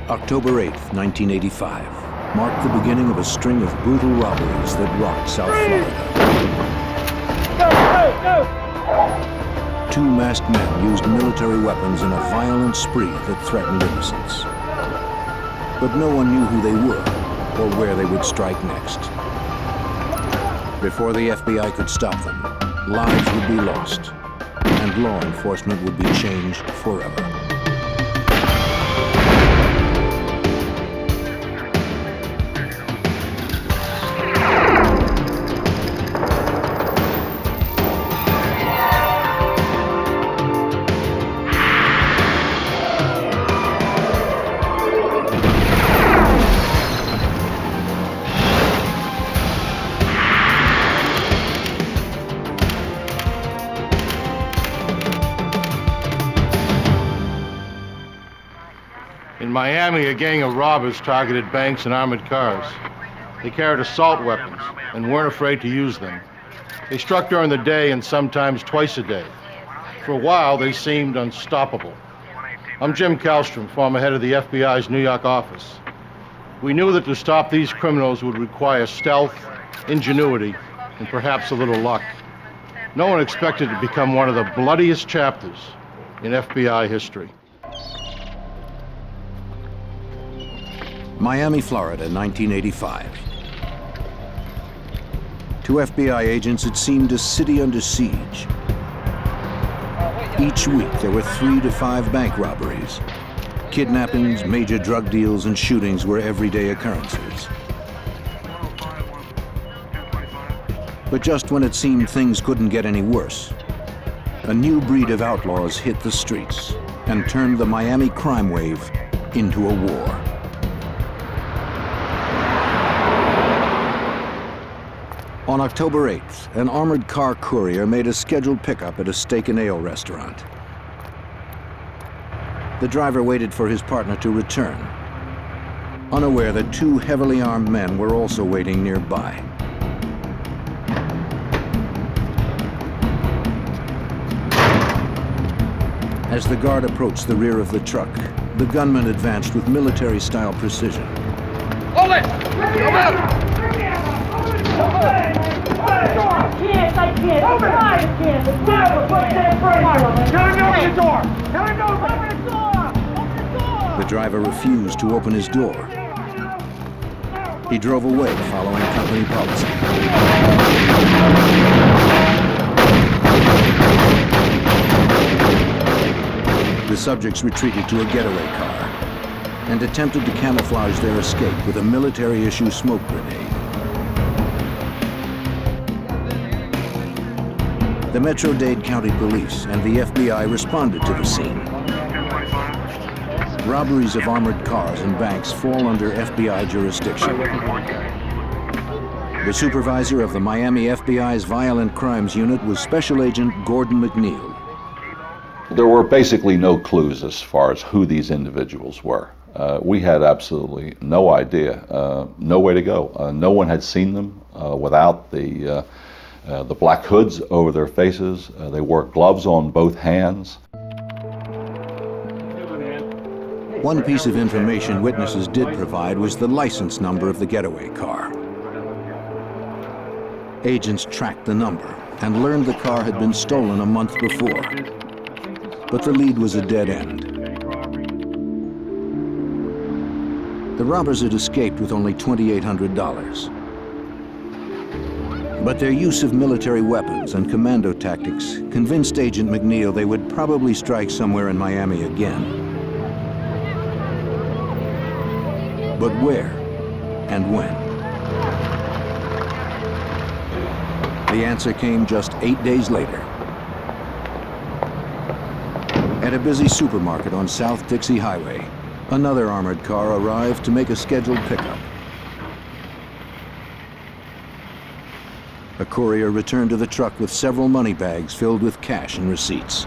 October 8, 1985, marked the beginning of a string of brutal robberies that rocked South Florida. Two masked men used military weapons in a violent spree that threatened innocents. But no one knew who they were or where they would strike next. Before the FBI could stop them, lives would be lost, and law enforcement would be changed forever. In Miami, a gang of robbers targeted banks and armored cars. They carried assault weapons and weren't afraid to use them. They struck during the day and sometimes twice a day. For a while, they seemed unstoppable. I'm Jim Kallstrom, former head of the FBI's New York office. We knew that to stop these criminals would require stealth, ingenuity, and perhaps a little luck. No one expected to become one of the bloodiest chapters in FBI history. Miami, Florida, 1985. To FBI agents, it seemed a city under siege. Each week, there were 3 to 5 bank robberies. Kidnappings, major drug deals, and shootings were everyday occurrences. But just when it seemed things couldn't get any worse, a new breed of outlaws hit the streets and turned the Miami crime wave into a war. On October 8th, an armored car courier made a scheduled pickup at a steak and ale restaurant. The driver waited for his partner to return, unaware that 2 heavily armed men were also waiting nearby. As the guard approached the rear of the truck, the gunman advanced with military-style precision. Hold it! Come out! I can't. Open the door! Open the door! The driver refused to open his door. He drove away following company policy. The subjects retreated to a getaway car and attempted to camouflage their escape with a military-issue smoke grenade. The Metro-Dade County Police and the FBI responded to the scene. Robberies of armored cars and banks fall under FBI jurisdiction. The supervisor of the Miami FBI's Violent Crimes Unit was Special Agent Gordon McNeill. There were basically no clues as far as who these individuals were. We had absolutely no idea, no way to go. No one had seen them without the black hoods over their faces. They wore gloves on both hands. One piece of information witnesses did provide was the license number of the getaway car. Agents tracked the number and learned the car had been stolen a month before. But the lead was a dead end. The robbers had escaped with only $2,800. But their use of military weapons and commando tactics convinced Agent McNeill they would probably strike somewhere in Miami again. But where and when? The answer came just 8 days later. At a busy supermarket on South Dixie Highway, another armored car arrived to make a scheduled pickup. A courier returned to the truck with several money bags filled with cash and receipts.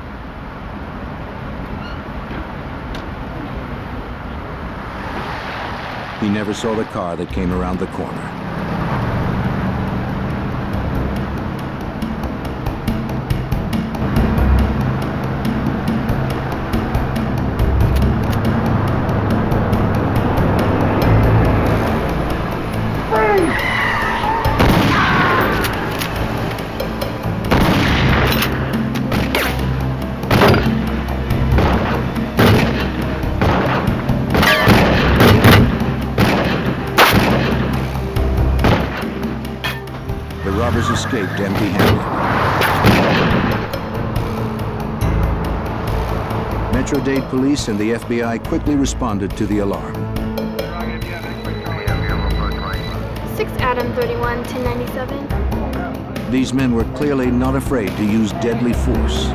He never saw the car that came around the corner. escaped empty-handed. Metro-Dade police and the FBI quickly responded to the alarm. 6 Adam 31 1097. These men were clearly not afraid to use deadly force.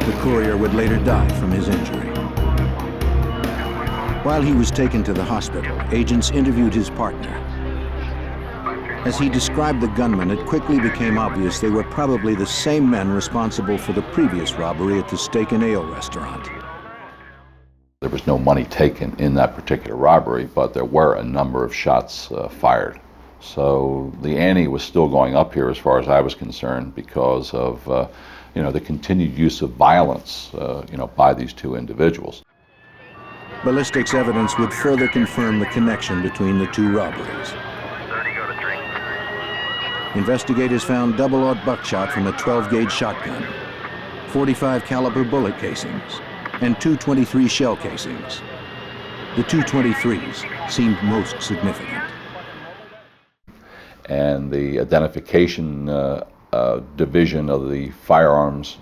The courier would later die from his injury. While he was taken to the hospital, agents interviewed his partner. As he described the gunmen, it quickly became obvious they were probably the same men responsible for the previous robbery at the Steak and Ale restaurant. There was no money taken in that particular robbery, but there were a number of shots fired. So the ante was still going up here as far as I was concerned because of the continued use of violence by these two individuals. Ballistics evidence would further confirm the connection between the two robberies. Investigators found double-aught buckshot from a 12-gauge shotgun, 45 caliber bullet casings, and 223 shell casings. The 223s seemed most significant. And the identification division of the firearms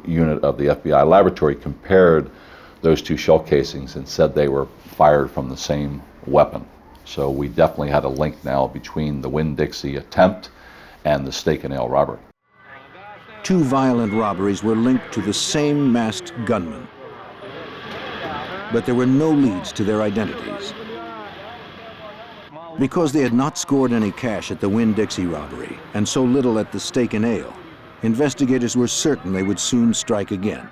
unit of the FBI laboratory compared those two shell casings and said they were fired from the same weapon. So we definitely had a link now between the Winn-Dixie attempt and the Steak and Ale robbery. Two violent robberies were linked to the same masked gunman, but there were no leads to their identities. Because they had not scored any cash at the Winn-Dixie robbery and so little at the Steak and Ale, investigators were certain they would soon strike again.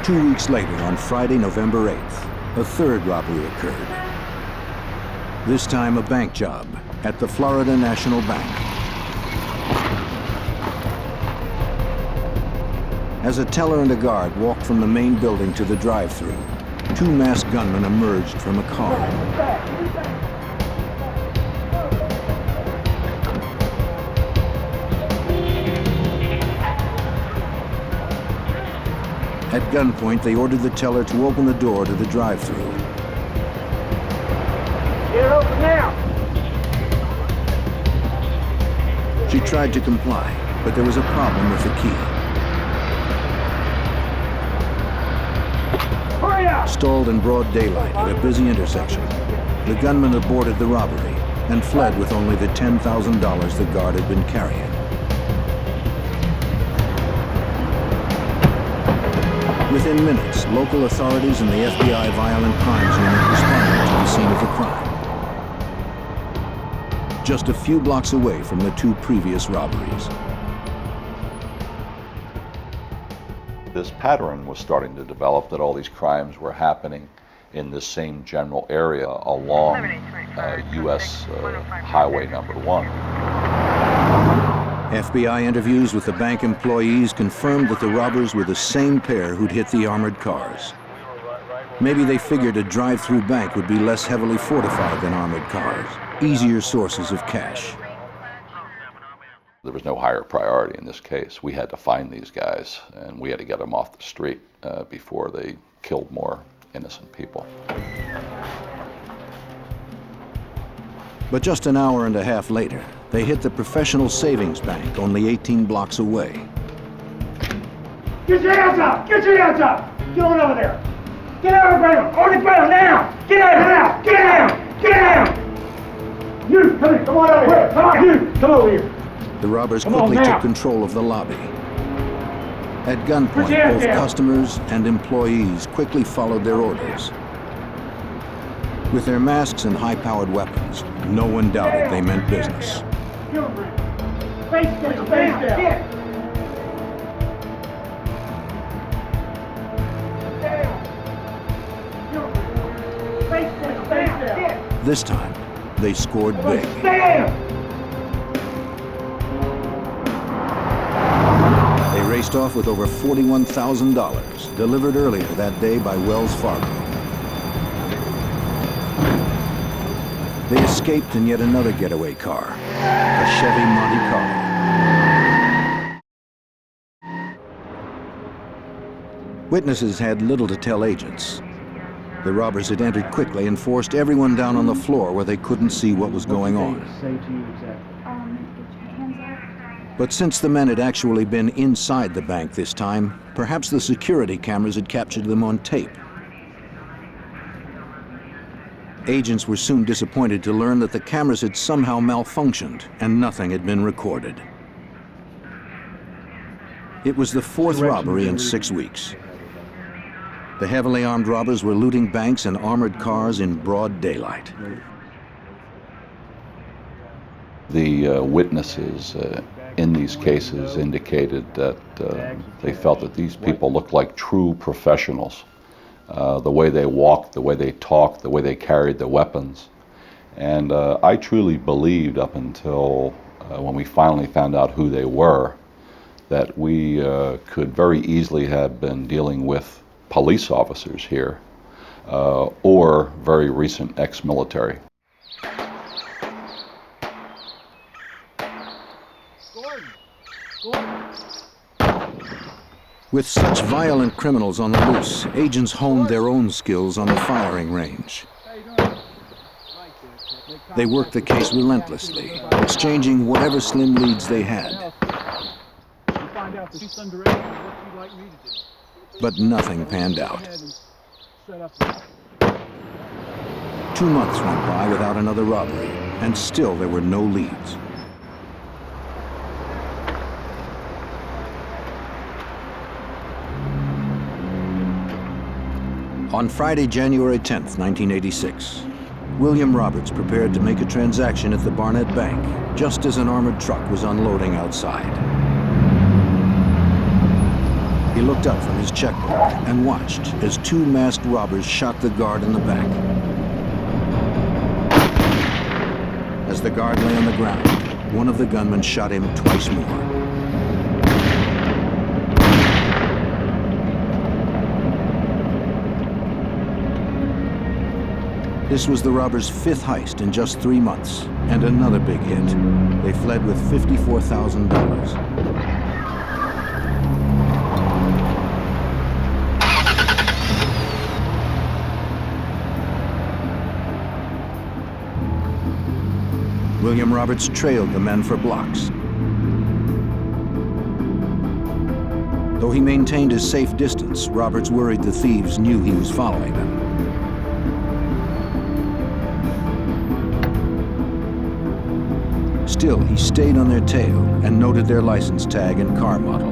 2 weeks later, on Friday, November 8th, a third robbery occurred. This time a bank job at the Florida National Bank. As a teller and a guard walked from the main building to the drive-thru, two masked gunmen emerged from a car. At gunpoint, they ordered the teller to open the door to the drive-thru. Get it open now! She tried to comply, but there was a problem with the key. Hurry up! Stalled in broad daylight at a busy intersection, the gunman aborted the robbery and fled with only the $10,000 the guard had been carrying. Within minutes, local authorities and the FBI Violent Crimes Unit responded to the scene of the crime. Just a few blocks away from the two previous robberies. This pattern was starting to develop that all these crimes were happening in this same general area along U.S. Highway number 1. FBI interviews with the bank employees confirmed that the robbers were the same pair who'd hit the armored cars. Maybe they figured a drive-through bank would be less heavily fortified than armored cars, easier sources of cash. There was no higher priority in this case. We had to find these guys, and we had to get them off the street before they killed more innocent people. But just an hour and a half later, they hit the Professional Savings Bank only 18 blocks away. Get your hands up! Get your hands up! Get on over there! Get out of the ground! On the ground now! Get out! Get out! Get out! You, come here! Come on over here! Come on! You, come over here! The robbers Come on quickly now. took control of the lobby. At gunpoint, Put your hands both down. customers and employees quickly followed their orders. With their masks and high-powered weapons, no one doubted they meant business. Face down! Face down! This time, they scored big. Stand! They raced off with over $41,000, delivered earlier that day by Wells Fargo. They escaped in yet another getaway car, a Chevy Monte Carlo. Witnesses had little to tell agents. The robbers had entered quickly and forced everyone down on the floor where they couldn't see what was going on. But since the men had actually been inside the bank this time, perhaps the security cameras had captured them on tape. Agents were soon disappointed to learn that the cameras had somehow malfunctioned and nothing had been recorded. It was the fourth robbery in 6 weeks. The heavily armed robbers were looting banks and armored cars in broad daylight. The witnesses in these cases indicated that they felt that these people looked like true professionals. The way they walked, the way they talked, the way they carried the weapons. And I truly believed up until when we finally found out who they were, that we could very easily have been dealing with police officers here or very recent ex-military. With such violent criminals on the loose, agents honed their own skills on the firing range. They worked the case relentlessly, exchanging whatever slim leads they had. But nothing panned out. 2 months went by without another robbery, and still there were no leads. On Friday, January 10th, 1986, William Roberts prepared to make a transaction at the Barnett Bank, just as an armored truck was unloading outside. He looked up from his checkbook and watched as 2 masked robbers shot the guard in the back. As the guard lay on the ground, one of the gunmen shot him twice more. This was the robbers' 5th heist in just 3 months, and another big hit. They fled with $54,000. William Roberts trailed the men for blocks. Though he maintained a safe distance, Roberts worried the thieves knew he was following them. Still, he stayed on their tail and noted their license tag and car model.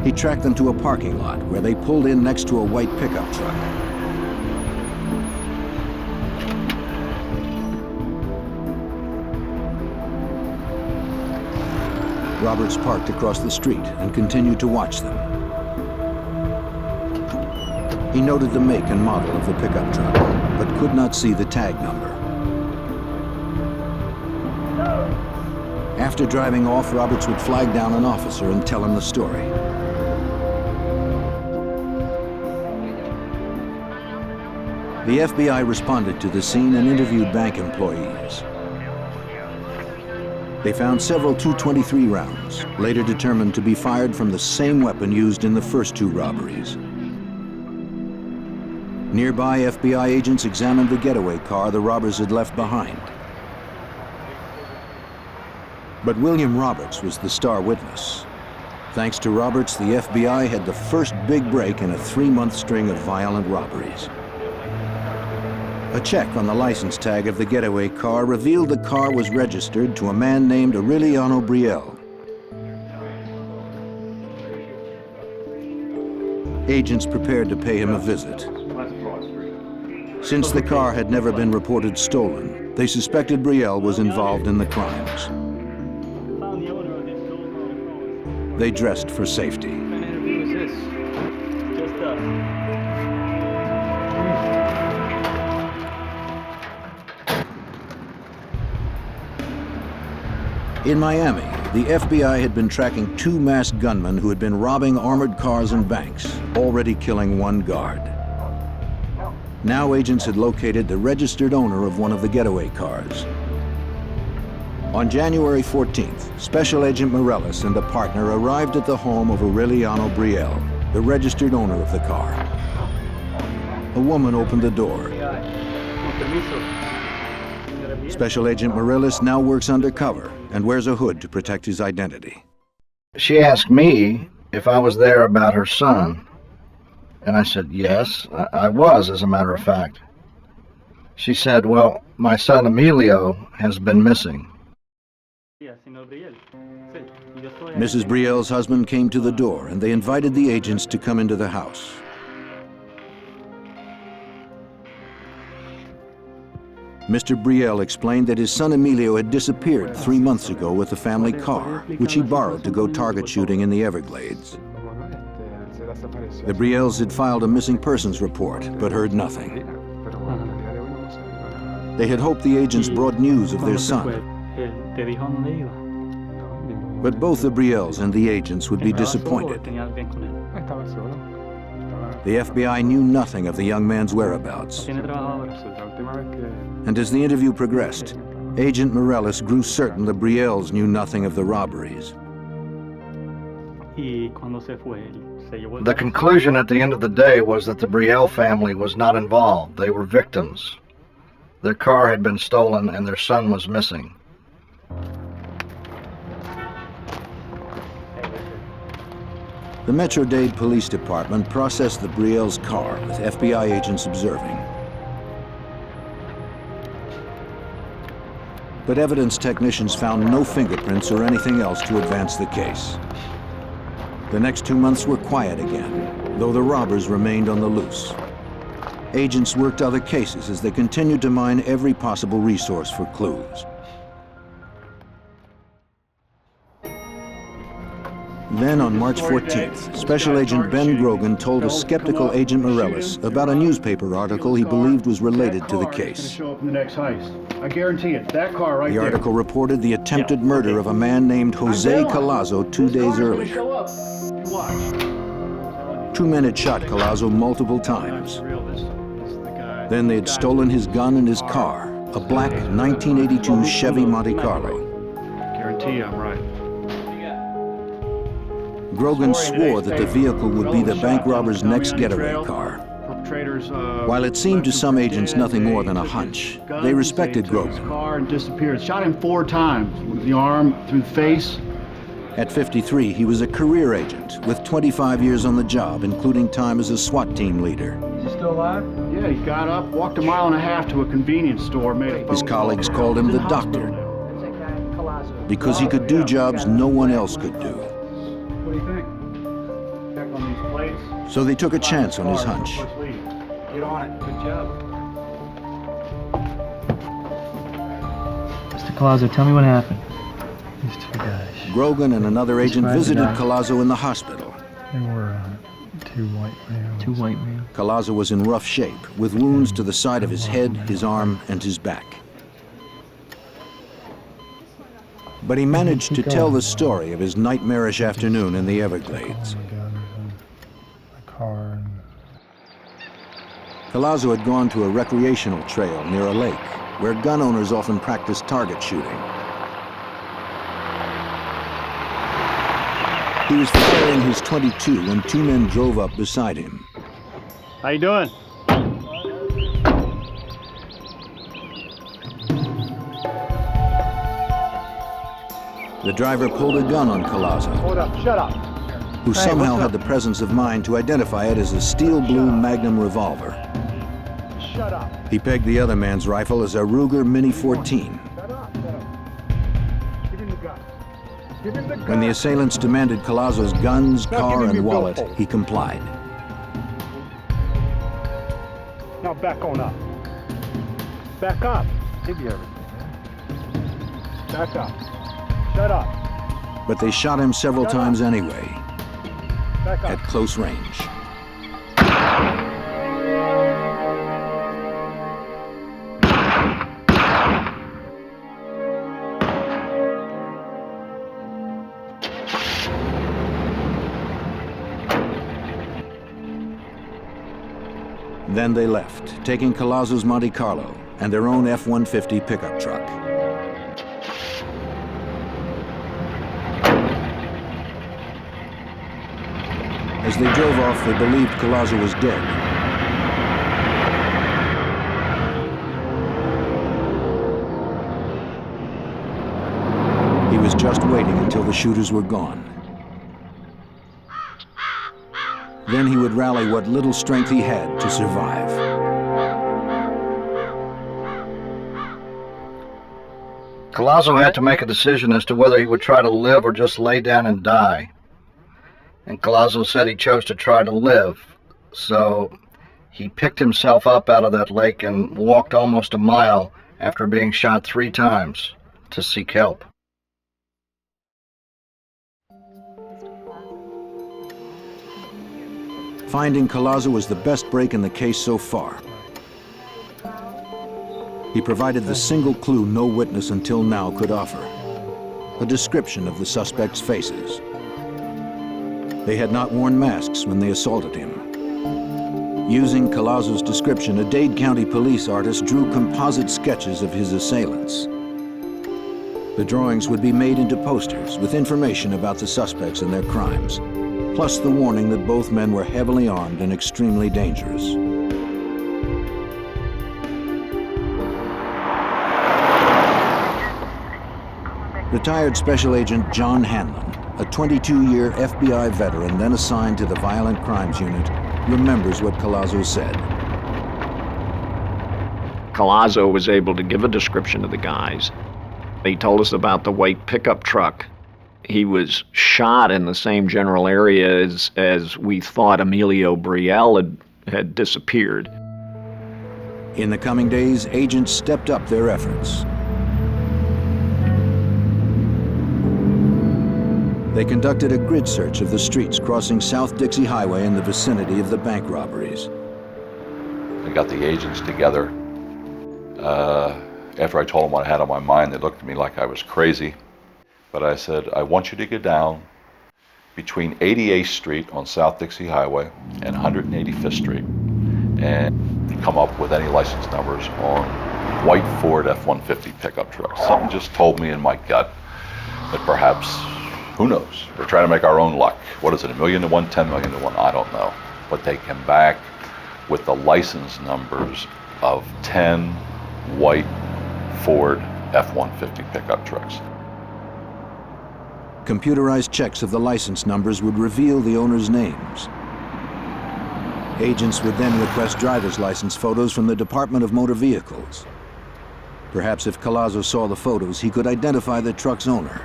He tracked them to a parking lot where they pulled in next to a white pickup truck. Roberts parked across the street and continued to watch them. He noted the make and model of the pickup truck, but could not see the tag number. After driving off, Roberts would flag down an officer and tell him the story. The FBI responded to the scene and interviewed bank employees. They found several .223 rounds, later determined to be fired from the same weapon used in the first 2 robberies. Nearby FBI agents examined the getaway car the robbers had left behind. But William Roberts was the star witness. Thanks to Roberts, the FBI had the first big break in a 3-month string of violent robberies. A check on the license tag of the getaway car revealed the car was registered to a man named Aureliano Brielle. Agents prepared to pay him a visit. Since the car had never been reported stolen, they suspected Brielle was involved in the crimes. They dressed for safety. In Miami, the FBI had been tracking 2 masked gunmen who had been robbing armored cars and banks, already killing 1 guard. Now agents had located the registered owner of one of the getaway cars. On January 14th, Special Agent Morellis and a partner arrived at the home of Aureliano Brielle, the registered owner of the car. A woman opened the door. Special Agent Morellis now works undercover and wears a hood to protect his identity. She asked me if I was there about her son, and I said, yes, I was, as a matter of fact. She said, well, my son Emilio has been missing. Mrs. Brielle's husband came to the door and they invited the agents to come into the house. Mr. Brielle explained that his son Emilio had disappeared 3 months ago with the family car, which he borrowed to go target shooting in the Everglades. The Brielles had filed a missing persons report, but heard nothing. They had hoped the agents brought news of their son. But both the Brielles and the agents would be disappointed. The FBI knew nothing of the young man's whereabouts. And as the interview progressed, Agent Morellis grew certain the Brielles knew nothing of the robberies. The conclusion at the end of the day was that the Brielle family was not involved. They were victims. Their car had been stolen and their son was missing. The Metro-Dade Police Department processed the Brielle's car with FBI agents observing. But evidence technicians found no fingerprints or anything else to advance the case. The next 2 months were quiet again, though the robbers remained on the loose. Agents worked other cases as they continued to mine every possible resource for clues. Then on March 14th, Special Agent Ben Grogan told a skeptical Agent Morellis about a newspaper article he believed was related to the case. I guarantee it, that car right The there. article reported the attempted murder of a man named Jose Collazo 2 days earlier. Two men had shot Collazo multiple times. Then they had stolen his gun and his car, a black 1982 Chevy Monte Carlo. Guarantee you I'm right. Grogan swore that the vehicle would be the bank robber's next getaway car. While it seemed to some agents nothing more than a hunch, they respected Grogan. Car and disappeared. Shot him 4 times with the arm, through the face. At 53, he was a career agent with 25 years on the job, including time as a SWAT team leader. Is he still alive? Yeah, he got up, walked 1.5 miles to a convenience store, made a phone His colleagues called him the doctor because he could do jobs no one else could do. What do you think? Check on these plates. So they took a chance on his hunch. Get on it. Good job. Mr. Collazo, tell me what happened. These 2 guys. Grogan and another agent visited Collazo in the hospital. They were 2 white males. 2 white males. Collazo was in rough shape, with wounds to the side of his head, his arm, and his back. But he managed to tell the story of his nightmarish afternoon in the Everglades. A car and... Collazo had gone to a recreational trail near a lake, where gun owners often practice target shooting. He was firing his .22 when 2 men drove up beside him. How you doing? The driver pulled a gun on Collazo, Hold up, shut up. who somehow had the presence of mind to identify it as a steel blue Magnum revolver. Shut up. He pegged the other man's rifle as a Ruger Mini 14. Shut up. Give him the gun. Give him the gun. When the assailants demanded Collazo's guns, car, and wallet, he complied. Now back on up. Back up. Give you everything, man. Back up. Shut up. But they shot him several times anyway, Back at up. close range. Then they left, taking Collazo's Monte Carlo and their own F-150 pickup truck. As they drove off, they believed Collazo was dead. He was just waiting until the shooters were gone. Then he would rally what little strength he had to survive. Collazo had to make a decision as to whether he would try to live or just lay down and die. And Collazo said he chose to try to live. So he picked himself up out of that lake and walked almost a mile after being shot 3 times to seek help. Finding Collazo was the best break in the case so far. He provided the single clue no witness until now could offer: a description of the suspects' faces. They had not worn masks when they assaulted him. Using Collazo's description, a Dade County police artist drew composite sketches of his assailants. The drawings would be made into posters with information about the suspects and their crimes, plus the warning that both men were heavily armed and extremely dangerous. Retired Special Agent John Hanlon, a 22-year FBI veteran then assigned to the Violent Crimes Unit, remembers what Collazo said. Collazo was able to give a description of the guys. He told us about the white pickup truck. He was shot in the same general area as we thought Emilio Brielle had disappeared. In the coming days, agents stepped up their efforts. They conducted a grid search of the streets crossing South Dixie Highway in the vicinity of the bank robberies. I got the agents together. After I told them what I had on my mind, they looked at me like I was crazy. But I said, I want you to go down between 88th Street on South Dixie Highway and 185th Street and come up with any license numbers on white Ford F-150 pickup trucks. Something just told me in my gut that perhaps, who knows, we're trying to make our own luck. What is it, $1 million to 1, 10 million to 1? I don't know. But they came back with the license numbers of 10 white Ford F-150 pickup trucks. Computerized checks of the license numbers would reveal the owners' names. Agents would then request driver's license photos from the Department of Motor Vehicles. Perhaps if Collazo saw the photos, he could identify the truck's owner.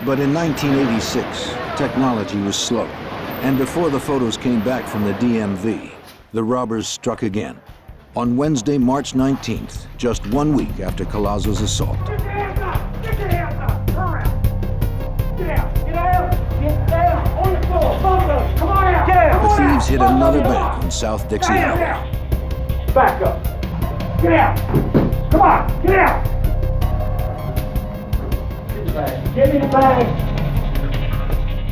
But in 1986, technology was slow, and before the photos came back from the DMV, the robbers struck again. On Wednesday, March 19th, just 1 week after Collazo's assault. Get your hands up! Get your hands up! Turn around! Get out! Get out! Get down! On the floor! Both of them! Come on out! Get out! The thieves hit another bank on South Dixie Highway. Back up! Get out! Come on! Get out! Give me the bag! Give me the bag!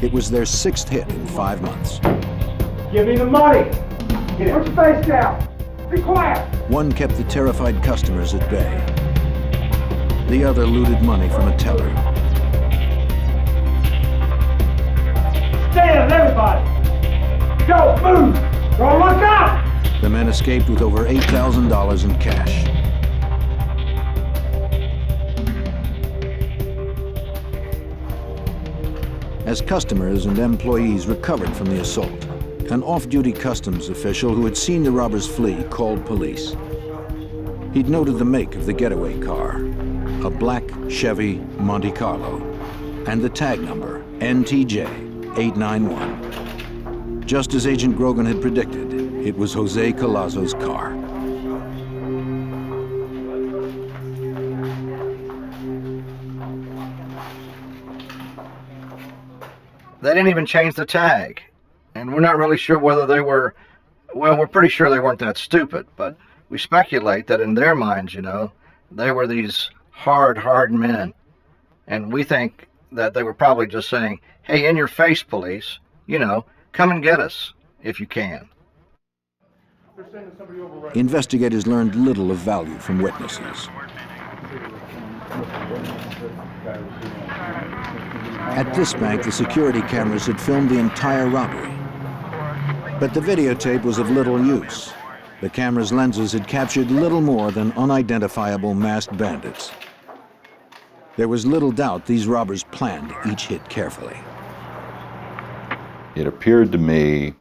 It was their 6th hit in 5 months. Give me the money! Get out! Put your face down! Be quiet! One kept the terrified customers at bay. The other looted money from a teller. Stand, everybody! Go, move! Don't look up! The men escaped with over $8,000 in cash. As customers and employees recovered from the assault, an off-duty customs official who had seen the robbers flee called police. He'd noted the make of the getaway car, a black Chevy Monte Carlo, and the tag number, NTJ 891. Just as Agent Grogan had predicted, it was Jose Collazo's car. They didn't even change the tag. And we're not really sure whether they were, well, we're pretty sure they weren't that stupid, but we speculate that in their minds, you know, they were these hard men. And we think that they were probably just saying, hey, in your face, police, you know, come and get us if you can. Investigators learned little of value from witnesses. At this bank, the security cameras had filmed the entire robbery. But the videotape was of little use. The camera's lenses had captured little more than unidentifiable masked bandits. There was little doubt these robbers planned each hit carefully. It appeared to me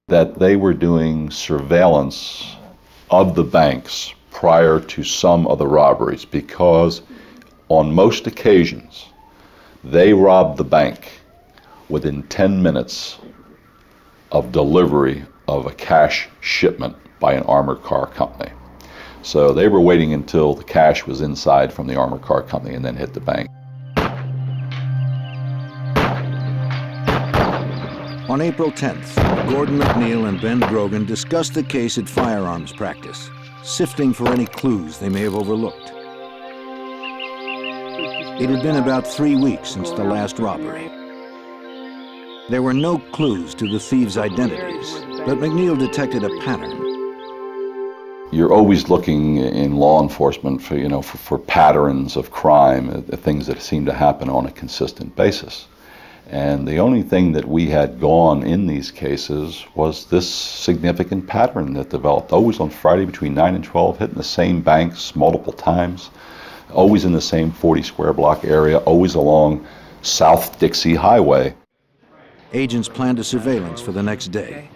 that they were doing surveillance of the banks prior to some of the robberies, because on most occasions they robbed the bank within 10 minutes of delivery of a cash shipment by an armored car company. So they were waiting until the cash was inside from the armored car company and then hit the bank. On April 10th, Gordon McNeill and Ben Grogan discussed the case at firearms practice, sifting for any clues they may have overlooked. It had been about 3 weeks since the last robbery. There were no clues to the thieves' identities, but McNeill detected a pattern. You're always looking in law enforcement for patterns of crime, things that seem to happen on a consistent basis. And the only thing that we had gone in these cases was this significant pattern that developed, always on Friday between 9 and 12, hitting the same banks multiple times, always in the same 40 square block area, always along South Dixie Highway. Agents planned a surveillance for the next day.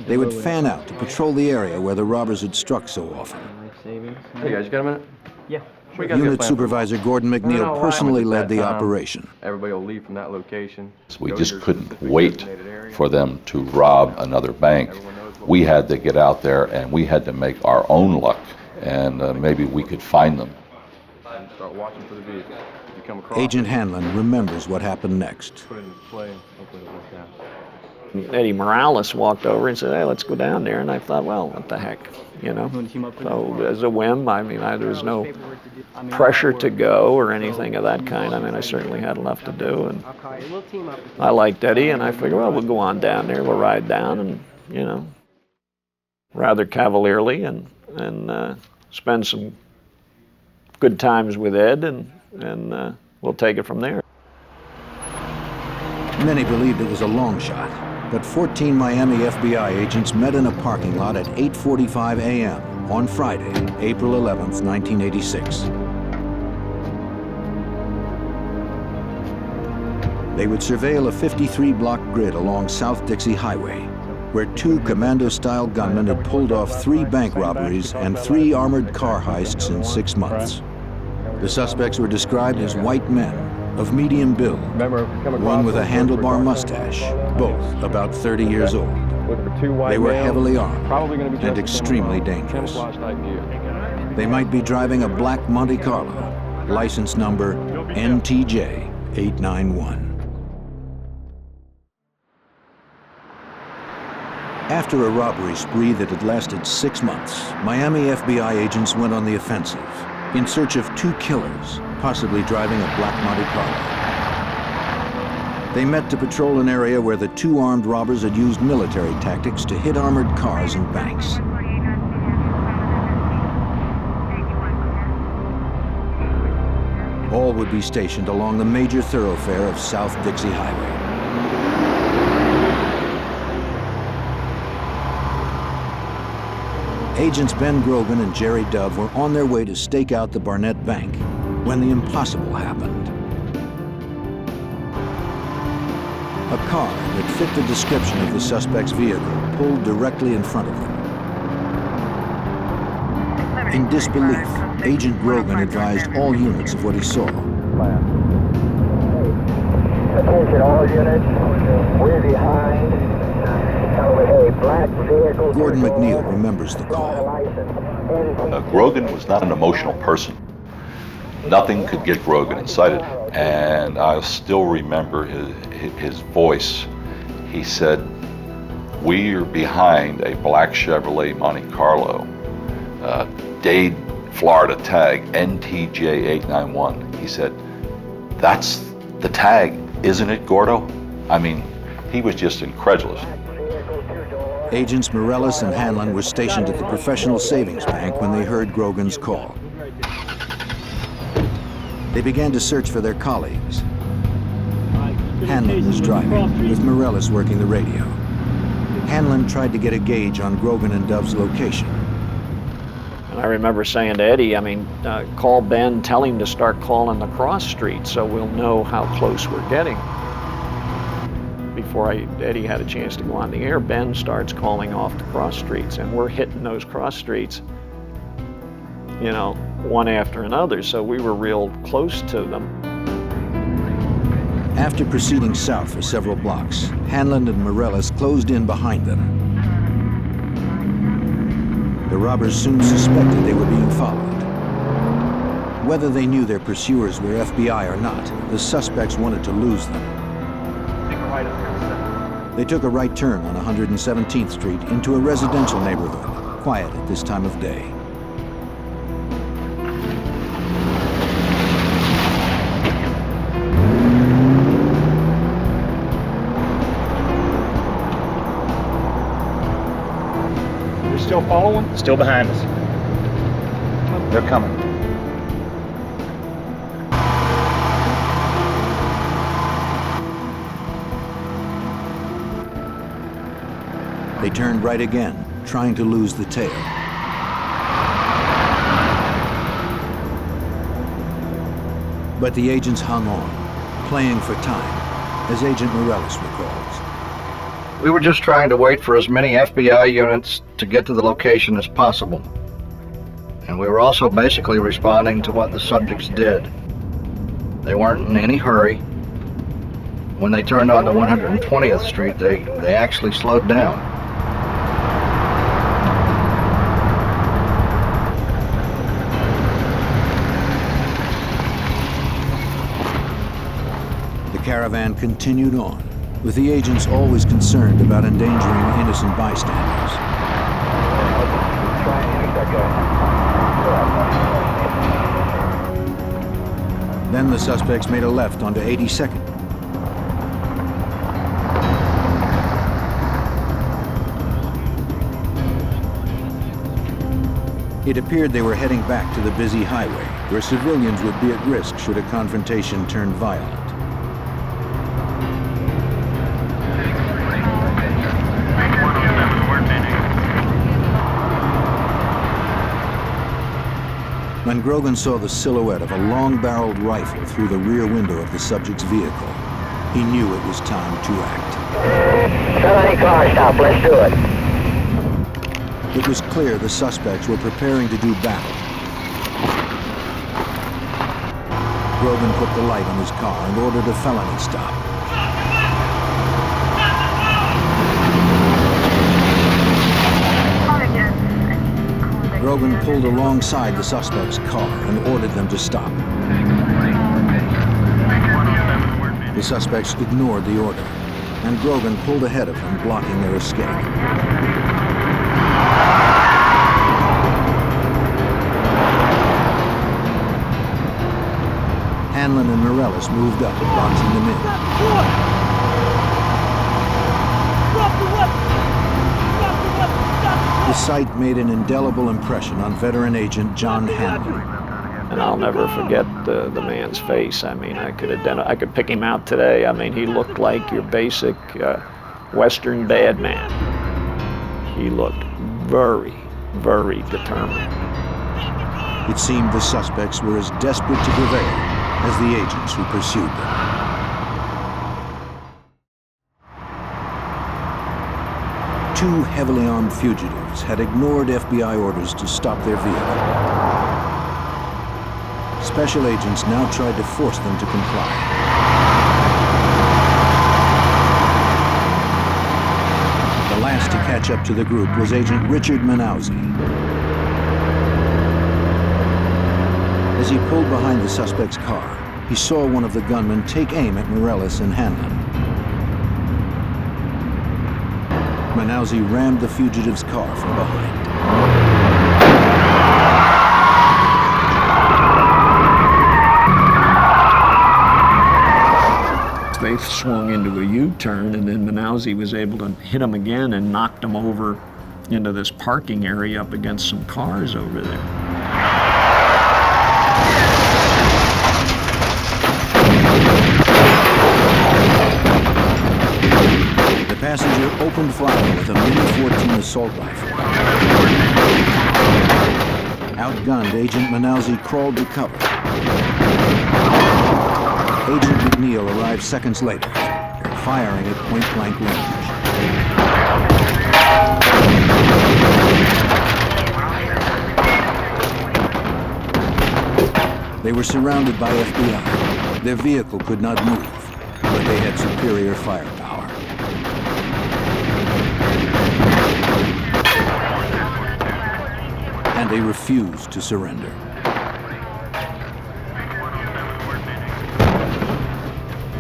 They would fan out to patrol the area where the robbers had struck so often. Hey guys, you got a minute? Yeah. Unit Supervisor Gordon McNeill personally led the operation. Everybody will leave from that location. We just couldn't wait for them to rob another bank. We had to get out there and we had to make our own luck, and maybe we could find them. Start watching for the vehicle. If you come across Agent Hanlon remembers what happened next. put it into play, hopefully it'll work out. Eddie Morales walked over and said, "Hey, let's go down there." And I thought, well, what the heck, you know? So as a whim, I mean, there was no pressure to go or anything of that kind. I mean, I certainly had enough to do, and I liked Eddie, and I figured, well, we'll go on down there, we'll ride down, and rather cavalierly, and spend some good times with Ed, and we'll take it from there. Many believed it was a long shot, but 14 Miami FBI agents met in a parking lot at 8:45 a.m. on Friday, April 11th, 1986. They would surveil a 53-block grid along South Dixie Highway, where 2 commando-style gunmen had pulled off 3 bank robberies and 3 armored car heists in 6 months. The suspects were described as white men, of medium build, one with a handlebar mustache, both about 30 years old. They were heavily armed and extremely dangerous. They might be driving a black Monte Carlo, license number NTJ 891. After a robbery spree that had lasted 6 months, Miami FBI agents went on the offensive in search of 2 killers, possibly driving a black Monte Carlo. They met to patrol an area where the 2 armed robbers had used military tactics to hit armored cars and banks. All would be stationed along the major thoroughfare of South Dixie Highway. Agents Ben Grogan and Jerry Dove were on their way to stake out the Barnett Bank when the impossible happened. A car that fit the description of the suspect's vehicle pulled directly in front of them. In disbelief, Agent Grogan advised all units of what he saw. Attention all units, we're behind. A black vehicle. Gordon McNeill remembers the call. Grogan was not an emotional person. Nothing could get Grogan excited. And I still remember his voice. He said, "We are behind a black Chevrolet Monte Carlo, Dade, Florida tag, NTJ 891. He said, "That's the tag, isn't it, Gordo?" I mean, he was just incredulous. Agents Morales and Hanlon were stationed at the Professional Savings Bank when they heard Grogan's call. They began to search for their colleagues. Hanlon was driving, with Morellis working the radio. Hanlon tried to get a gauge on Grogan and Dove's location. And I remember saying to Eddie, call Ben, tell him to start calling the cross streets so we'll know how close we're getting. Before Eddie had a chance to go on the air, Ben starts calling off the cross streets, and we're hitting those cross streets, one after another, so we were real close to them. After proceeding south for several blocks, Hanlon and Morellis closed in behind them. The robbers soon suspected they were being followed. Whether they knew their pursuers were FBI or not, the suspects wanted to lose them. They took a right turn on 117th Street into a residential neighborhood, quiet at this time of day. Still following? Still behind us. They're coming. They turned right again, trying to lose the tail. But the agents hung on, playing for time, as Agent Morellis recalls. We were just trying to wait for as many FBI units to get to the location as possible. And we were also basically responding to what the subjects did. They weren't in any hurry. When they turned onto 120th Street, they actually slowed down. The caravan continued on, with the agents always concerned about endangering innocent bystanders. Then the suspects made a left onto 82nd. It appeared they were heading back to the busy highway, where civilians would be at risk should a confrontation turn violent. When Grogan saw the silhouette of a long-barreled rifle through the rear window of the subject's vehicle, he knew it was time to act. Shut any car stop, let's do it. It was clear the suspects were preparing to do battle. Grogan put the light on his car and ordered a felony stop. Grogan pulled alongside the suspect's car and ordered them to stop. The suspects ignored the order, and Grogan pulled ahead of them, blocking their escape. Hanlon and Morellis moved up, boxing them in. The sight made an indelible impression on veteran agent John Hanlon. And I'll never forget the man's face. I mean, I could pick him out today. I mean, he looked like your basic Western bad man. He looked very, very determined. It seemed the suspects were as desperate to prevail as the agents who pursued them. Two heavily armed fugitives had ignored FBI orders to stop their vehicle. Special agents now tried to force them to comply. The last to catch up to the group was Agent Richard Manauzi. As he pulled behind the suspect's car, he saw one of the gunmen take aim at Morellis and Hanlon. Manauzi rammed the fugitive's car from behind. They swung into a U-turn, and then Manauzi was able to hit him again and knocked him over into this parking area up against some cars over there. passenger opened fire with a Mini-14 assault rifle. Outgunned, Agent Manalzi crawled to cover. Agent McNeill arrived seconds later, firing at point-blank range. They were surrounded by FBI. Their vehicle could not move, but they had superior firepower. And they refused to surrender.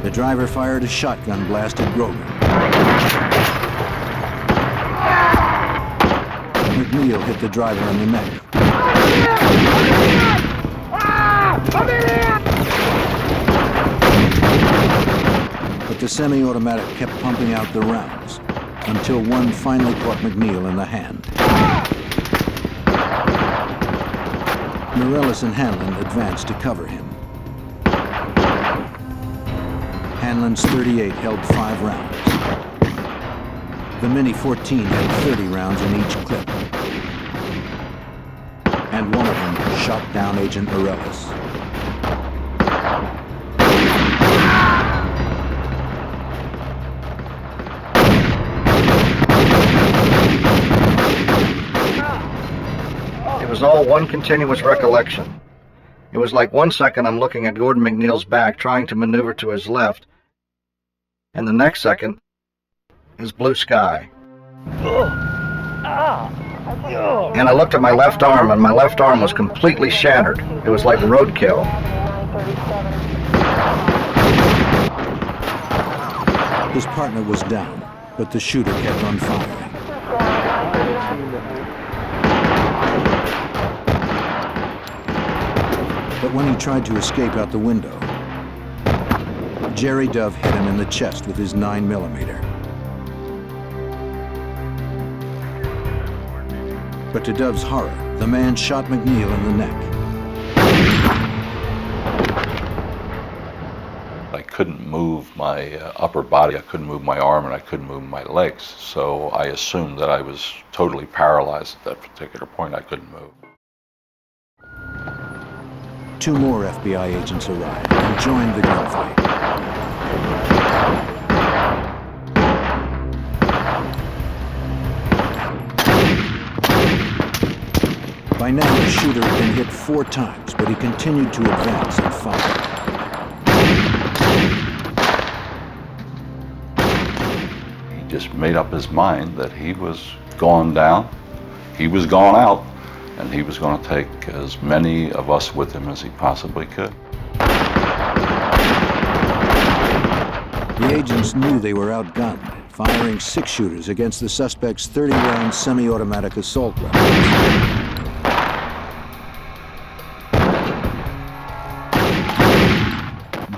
The driver fired a shotgun blast at Grogan. McNeill hit the driver in the neck. But the semi-automatic kept pumping out the rounds until one finally caught McNeill in the hand. Morellis and Hanlon advanced to cover him. Hanlon's .38 held 5 rounds. The Mini-14 had 30 rounds in each clip. And one of them shot down Agent Morellis. It was all one continuous recollection. It was like 1 second I'm looking at Gordon McNeill's back, trying to maneuver to his left, and the next second is blue sky. And I looked at my left arm, and my left arm was completely shattered. It was like roadkill. His partner was down, but the shooter kept on firing. But when he tried to escape out the window, Jerry Dove hit him in the chest with his 9mm. But to Dove's horror, the man shot McNeill in the neck. I couldn't move my upper body, I couldn't move my arm, and I couldn't move my legs. So I assumed that I was totally paralyzed at that particular point. I couldn't move. 2 more FBI agents arrived and joined the gunfight. By now, the shooter had been hit 4 times, but he continued to advance and fire. He just made up his mind that he was going down, he was going out, and he was going to take as many of us with him as he possibly could. The agents knew they were outgunned, firing 6 shooters against the suspect's 30-round semi-automatic assault weapons.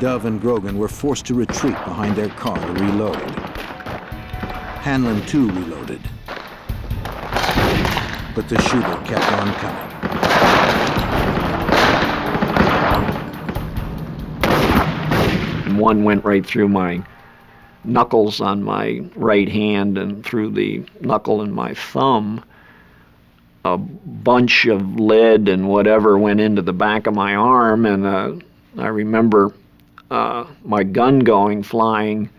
Dove and Grogan were forced to retreat behind their car to reload. Hanlon, too, reloaded. But the shooter kept on coming. One went right through my knuckles on my right hand and through the knuckle in my thumb. A bunch of lead and whatever went into the back of my arm, and I remember my gun flying.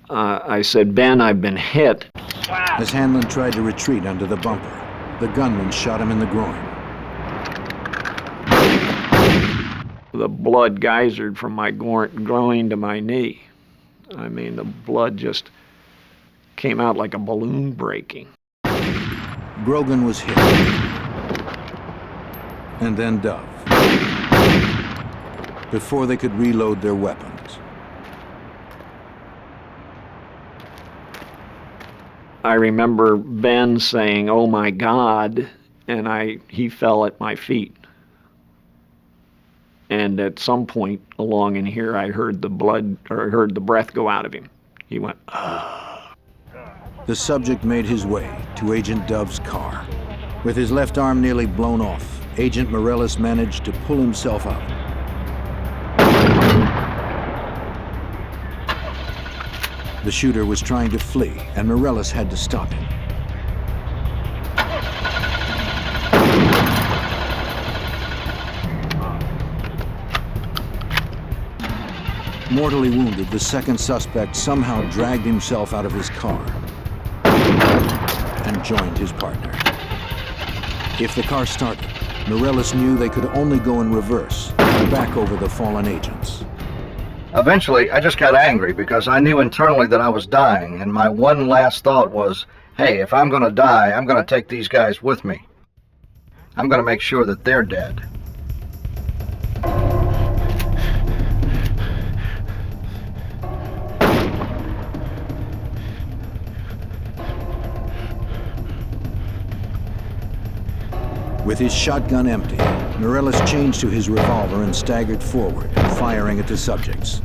I said, "Ben, I've been hit." As Hanlon tried to retreat under the bumper, the gunman shot him in the groin. The blood geysered from my groin to my knee. I mean, the blood just came out like a balloon breaking. Grogan was hit. And then Dove. Before they could reload their weapons. I remember Ben saying, "Oh my God," and he fell at my feet. And at some point along in here, I heard the breath go out of him. He went, "Ah." The subject made his way to Agent Dove's car. With his left arm nearly blown off, Agent Morellis managed to pull himself up. The shooter was trying to flee, and Morellis had to stop him. Mortally wounded, the second suspect somehow dragged himself out of his car and joined his partner. If the car started, Morellis knew they could only go in reverse and back over the fallen agents. Eventually, I just got angry because I knew internally that I was dying, and my one last thought was, hey, if I'm going to die, I'm going to take these guys with me. I'm going to make sure that they're dead. With his shotgun empty, Morellis changed to his revolver and staggered forward, firing at the subjects.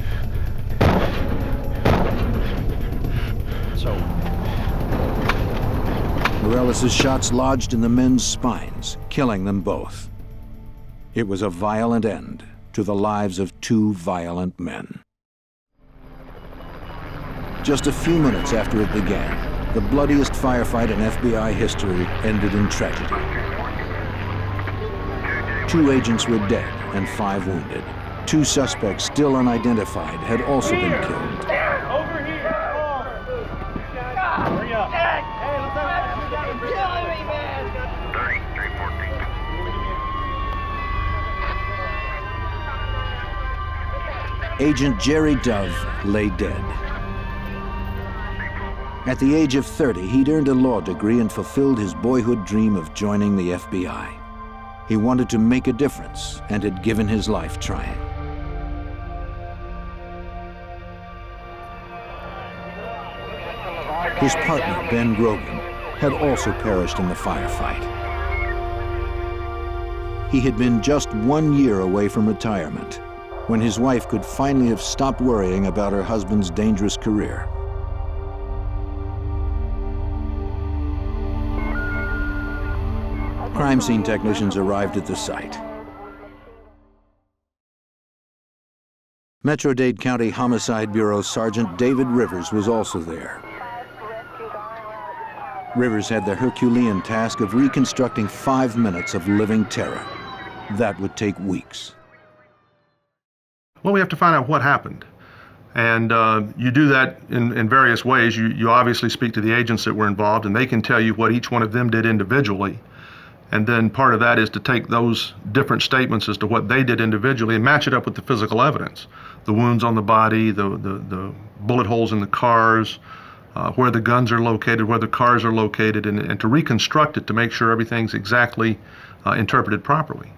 Morellis' shots lodged in the men's spines, killing them both. It was a violent end to the lives of two violent men. Just a few minutes after it began, the bloodiest firefight in FBI history ended in tragedy. 2 agents were dead and 5 wounded. 2 suspects still unidentified had also been killed. Over here! Hurry up! Hey, let's have a killing me, man! 3314. Agent Jerry Dove lay dead. At the age of 30, he'd earned a law degree and fulfilled his boyhood dream of joining the FBI. He wanted to make a difference and had given his life trying. His partner, Ben Grogan, had also perished in the firefight. He had been just 1 year away from retirement when his wife could finally have stopped worrying about her husband's dangerous career. Crime scene technicians arrived at the site. Metro-Dade County Homicide Bureau Sergeant David Rivers was also there. Rivers had the Herculean task of reconstructing 5 minutes of living terror. That would take weeks. Well, we have to find out what happened. And you do that in various ways. You obviously speak to the agents that were involved, and they can tell you what each one of them did individually. And then part of that is to take those different statements as to what they did individually and match it up with the physical evidence. The wounds on the body, the bullet holes in the cars, where the guns are located, where the cars are located, and to reconstruct it to make sure everything's exactly interpreted properly.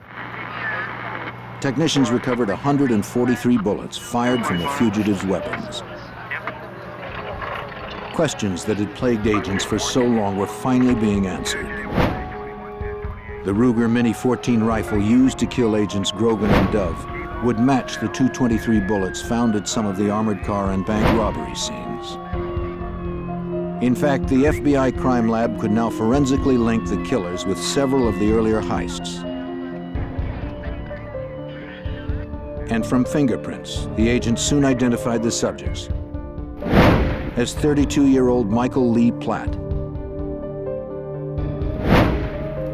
Technicians recovered 143 bullets fired from the fugitives' weapons. Questions that had plagued agents for so long were finally being answered. The Ruger Mini 14 rifle used to kill agents Grogan and Dove would match the .223 bullets found at some of the armored car and bank robbery scenes. In fact, the FBI crime lab could now forensically link the killers with several of the earlier heists. And from fingerprints, the agents soon identified the subjects as 32-year-old Michael Lee Platt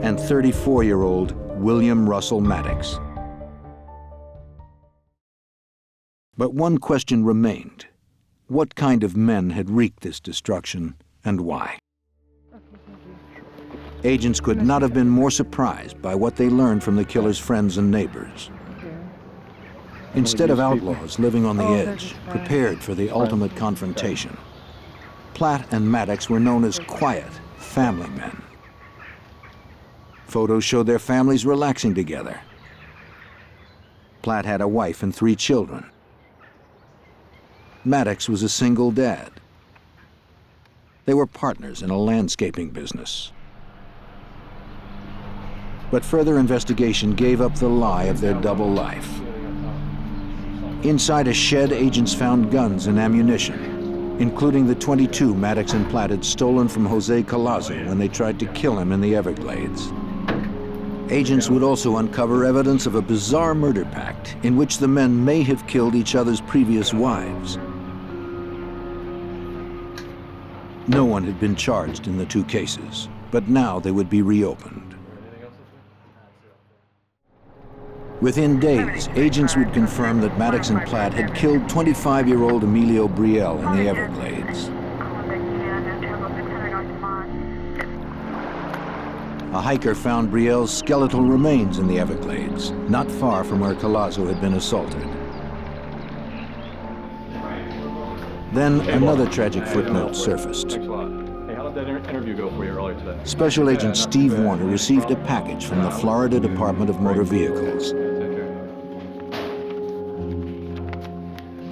and 34-year-old William Russell Maddox. But one question remained. What kind of men had wreaked this destruction, and why? Agents could not have been more surprised by what they learned from the killer's friends and neighbors. Instead of outlaws living on the edge, prepared for the ultimate confrontation, Platt and Maddox were known as quiet, family men. Photos showed their families relaxing together. Platt had a wife and 3 children. Maddox was a single dad. They were partners in a landscaping business. But further investigation gave up the lie of their double life. Inside a shed, agents found guns and ammunition, including the .22 Maddox and Platt had stolen from Jose Collazo when they tried to kill him in the Everglades. Agents would also uncover evidence of a bizarre murder pact in which the men may have killed each other's previous wives. No one had been charged in the two cases, but now they would be reopened. Within days, agents would confirm that Maddox and Platt had killed 25-year-old Emilio Brielle in the Everglades. A hiker found Brielle's skeletal remains in the Everglades, not far from where Collazo had been assaulted. Then another tragic footnote surfaced. Thanks a lot. Hey, how did that interview go for you earlier today? Special Agent Steve Warner received a package from the Florida Department of Motor Vehicles.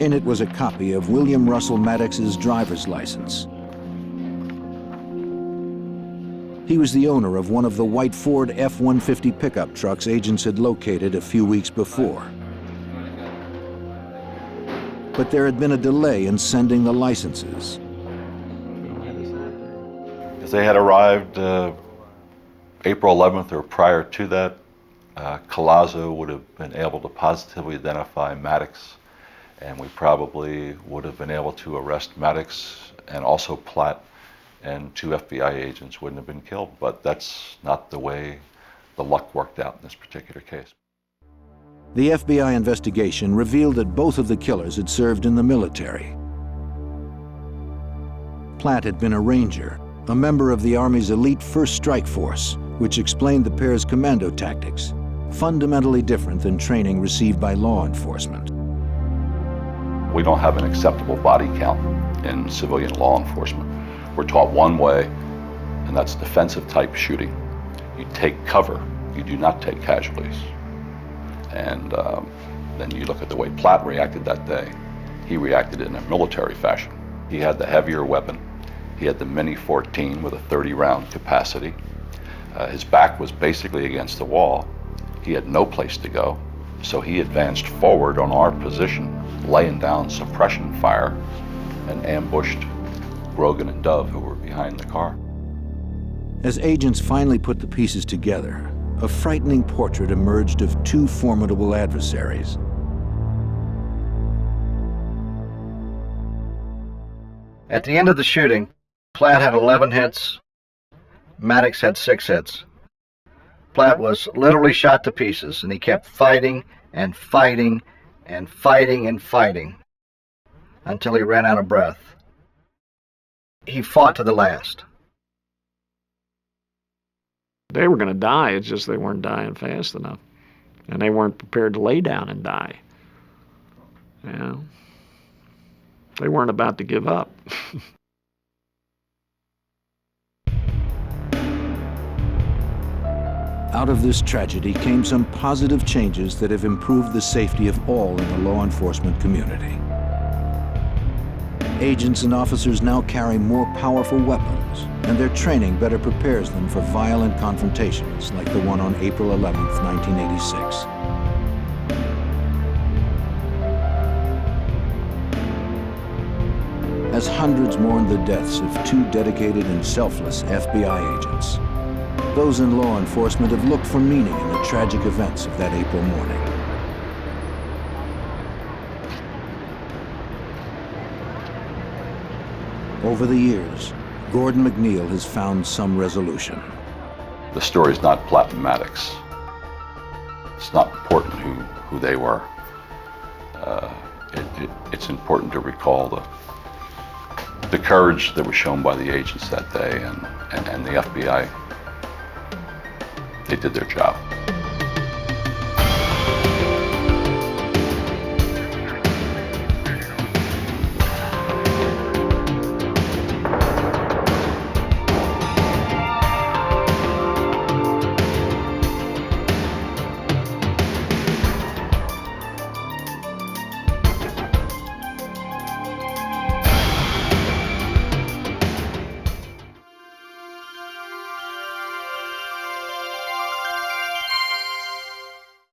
In it was a copy of William Russell Maddox's driver's license. He was the owner of one of the white Ford F-150 pickup trucks agents had located a few weeks before. But there had been a delay in sending the licenses. If they had arrived April 11th or prior to that, Collazo would have been able to positively identify Maddox, and we probably would have been able to arrest Maddox and also Platt, and 2 FBI agents wouldn't have been killed. But that's not the way the luck worked out in this particular case. The FBI investigation revealed that both of the killers had served in the military. Platt had been a ranger, a member of the Army's elite First Strike Force, which explained the pair's commando tactics, fundamentally different than training received by law enforcement. We don't have an acceptable body count in civilian law enforcement. We're taught one way, and that's defensive type shooting. You take cover, you do not take casualties. And then you look at the way Platt reacted that day. He reacted in a military fashion. He had the heavier weapon. He had the Mini 14 with a 30-round capacity. His back was basically against the wall. He had no place to go, so he advanced forward on our position, laying down suppression fire, and ambushed Grogan and Dove, who were behind the car. As agents finally put the pieces together, a frightening portrait emerged of 2 formidable adversaries. At the end of the shooting, Platt had 11 hits, Maddox had 6 hits. Platt was literally shot to pieces, and he kept fighting and fighting and fighting and fighting until he ran out of breath. He fought to the last. They were going to die, it's just they weren't dying fast enough. And they weren't prepared to lay down and die. Yeah. They weren't about to give up. Out of this tragedy came some positive changes that have improved the safety of all in the law enforcement community. Agents and officers now carry more powerful weapons, and their training better prepares them for violent confrontations like the one on April 11th, 1986. As hundreds mourn the deaths of 2 dedicated and selfless FBI agents, those in law enforcement have looked for meaning in the tragic events of that April morning. Over the years, Gordon McNeill has found some resolution. The story's not Platt and Maddox. It's not important who they were. It's important to recall the courage that was shown by the agents that day and the FBI. They did their job.